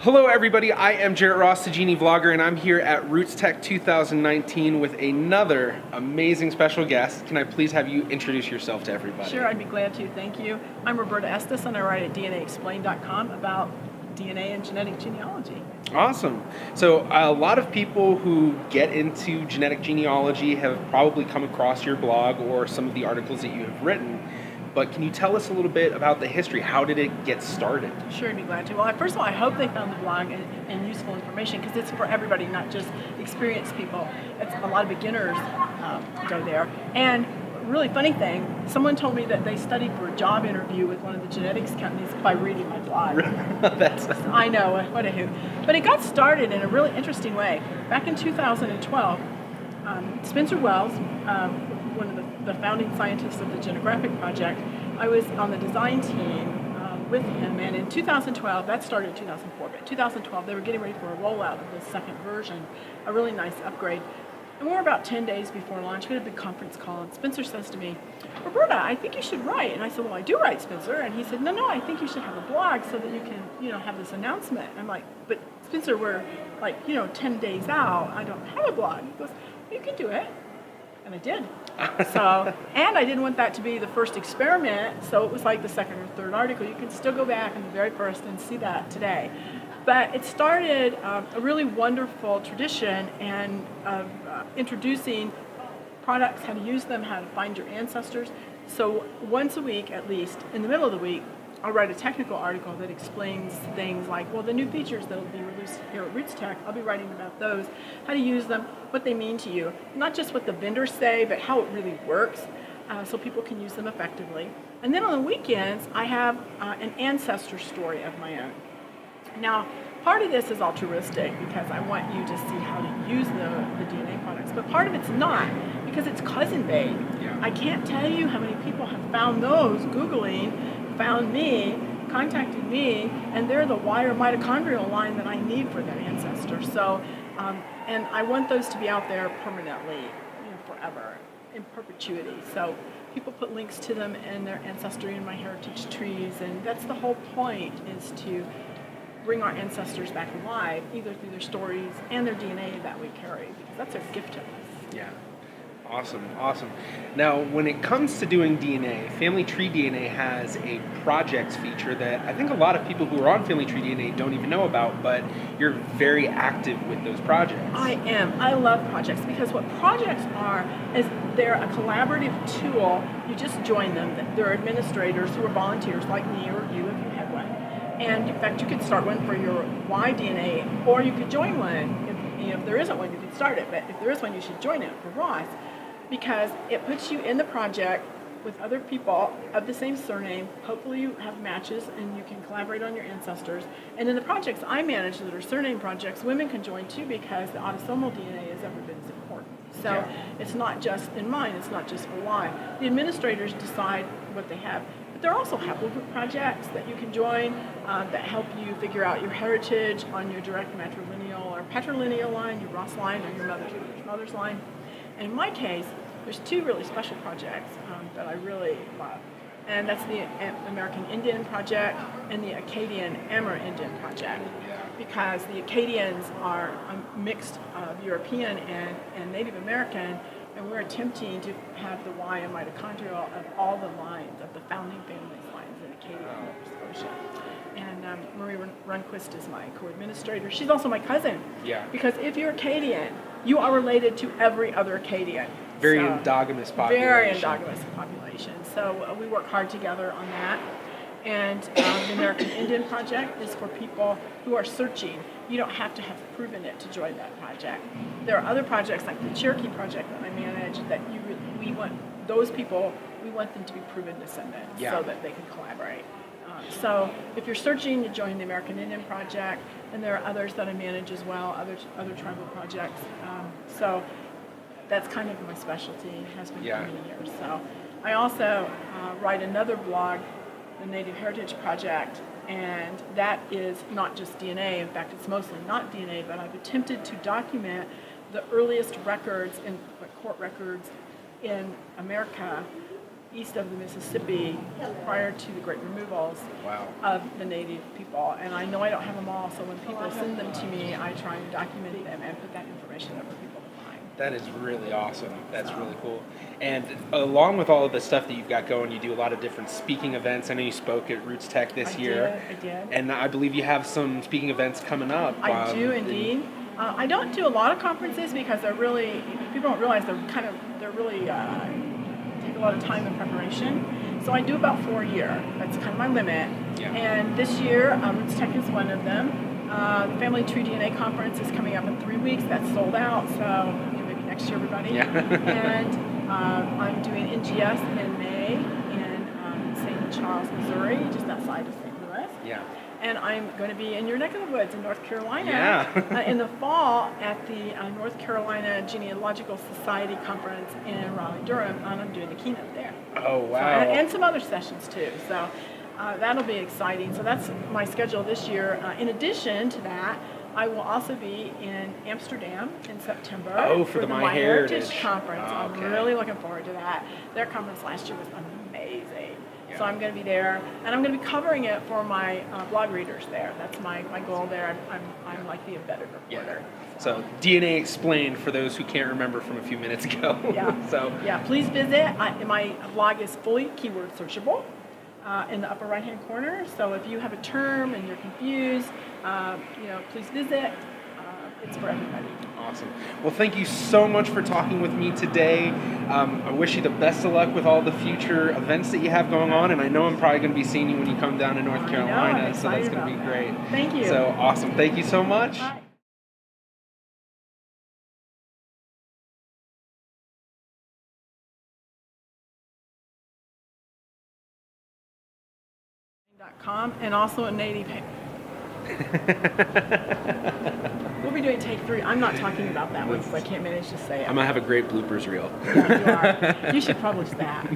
Hello everybody, I am Jarrett Ross, the GeneaVlogger, and I'm here at RootsTech 2019 with another amazing special guest. Can I please have you introduce yourself to everybody? Sure, I'd be glad to, thank you. I'm Roberta Estes and I write at DNAexplained.com about DNA and genetic genealogy. Awesome. So a lot of people who get into genetic genealogy have probably come across your blog or some of the articles that you have written. But can you tell us a little bit about the history? How did it get started? Sure, I'd be glad to. Well, first of all, I hope they found the blog and useful information because it's for everybody, not just experienced people. It's a lot of beginners go there. And really funny thing, someone told me that they studied for a job interview with one of the genetics companies by reading my blog. I know, what a hoot. But it got started in a really interesting way. Back in 2012, Spencer Wells, one of the founding scientists of the Genealogists Project, I was on the design team with him, and in 2012, that started in 2004, but in 2012 they were getting ready for a rollout of the second version, a really nice upgrade. And we were about 10 days before launch. We had a big conference call, and Spencer says to me, Roberta, I think you should write. And I said, well, I do write, Spencer. And he said, no, I think you should have a blog so that you can, have this announcement. And I'm like, but Spencer, we're 10 days out. I don't have a blog. He goes, you can do it. And I did. And I didn't want that to be the first experiment, so it was like the second or third article. You can still go back in the very first and see that today. But it started a really wonderful tradition and of introducing products, how to use them, how to find your ancestors. So once a week, at least, in the middle of the week, I'll write a technical article that explains things like, well, the new features that will be released here at RootsTech, I'll be writing about those, how to use them, what they mean to you, not just what the vendors say, but how it really works, so people can use them effectively. And then on the weekends, I have an ancestor story of my own. Now, part of this is altruistic because I want you to see how to use the DNA products, but part of it's not because it's cousin bait. Yeah. I can't tell you how many people have found those Googling, found me, contacted me, and they're the Y or mitochondrial line that I need for their ancestor. So, and I want those to be out there permanently, forever, in perpetuity. So people put links to them in their ancestry and my heritage trees, and that's the whole point, is to bring our ancestors back alive, either through their stories and their DNA that we carry, because that's a gift to us. Yeah. Awesome. Now, when it comes to doing DNA, Family Tree DNA has a projects feature that I think a lot of people who are on Family Tree DNA don't even know about, but you're very active with those projects. I am. I love projects because what projects are is they're a collaborative tool. You just join them. There are administrators who are volunteers like me or you if you have one. And in fact, you could start one for your Y DNA, or you could join one. If there isn't one, you could start it. But if there is one, you should join it for Ross, because it puts you in the project with other people of the same surname. Hopefully you have matches and you can collaborate on your ancestors. And in the projects I manage that are surname projects, women can join too because the autosomal DNA has ever been as important. So It's not just in mine, it's not just for Y. The administrators decide what they have. But there are also haplogroup projects that you can join that help you figure out your heritage on your direct matrilineal or patrilineal line, your Ross line, or your mother's line. And in my case, there's two really special projects that I really love. And that's the American Indian Project and the Acadian AmerIndian Project. Because the Acadians are a mix of European and Native American, and we're attempting to have the Y and mitochondrial of all the lines, of the founding families lines in Acadia and Nova Scotia. And Marie Runquist is my co-administrator. She's also my cousin. Yeah. Because if you're Acadian, you are related to every other Acadian. Very endogamous population. Very endogamous population. So we work hard together on that. And the American Indian Project is for people who are searching. You don't have to have proven it to join that project. There are other projects like the Cherokee Project that I manage that we want those people, we want them to be proven descendants so that they can collaborate. So if you're searching, you join the American Indian Project, and there are others that I manage as well, other tribal projects. So that's kind of my specialty, has been for many years. So I also write another blog, the Native Heritage Project, and that is not just DNA. In fact, it's mostly not DNA, but I've attempted to document the earliest records, court records in America east of the Mississippi prior to the Great Removals Wow. of the native people. And I know I don't have them all, so when people send them to me, I try and document them and put that information up for people to find. That is really awesome. That's really cool. And along with all of the stuff that you've got going, you do a lot of different speaking events. I know you spoke at RootsTech this year. I did. And I believe you have some speaking events coming up. I do indeed. I don't do a lot of conferences because they're really, people don't realize they're really take a lot of time and preparation. So I do about 4 a year. That's kind of my limit. Yeah. And this year, RootsTech is one of them. The Family Tree DNA Conference is coming up in 3 weeks. That's sold out, so maybe next year, everybody. Yeah. And I'm doing NGS in May in St. Charles, Missouri, just outside of St. Louis. Yeah. And I'm going to be in your neck of the woods in North Carolina Yeah. in the fall at the North Carolina Genealogical Society Conference in Raleigh-Durham, and I'm doing the keynote there. Oh, wow. So, and some other sessions too. So that'll be exciting. So that's my schedule this year. In addition to that, I will also be in Amsterdam in September for the My Heritage Conference. Oh, okay. I'm really looking forward to that. Their conference last year was amazing. Yeah. So I'm going to be there, and I'm going to be covering it for my blog readers there. That's my goal there. I'm like the embedded reporter. Yeah. So DNA Explained for those who can't remember from a few minutes ago. Yeah. So yeah, please visit. My blog is fully keyword searchable in the upper right-hand corner. So if you have a term and you're confused, please visit. It's for everybody. Awesome. Well, thank you so much for talking with me today. I wish you the best of luck with all the future events that you have going on, and I know I'm probably going to be seeing you when you come down to North Carolina, I'm so that's going to be about great. that. Thank you. So awesome. Thank you so much. Bye. .com and also a native. We'll be doing take 3. I'm not talking about that one because I can't manage to say it. I'm going to have a great bloopers reel. Yeah, you are. You should publish that.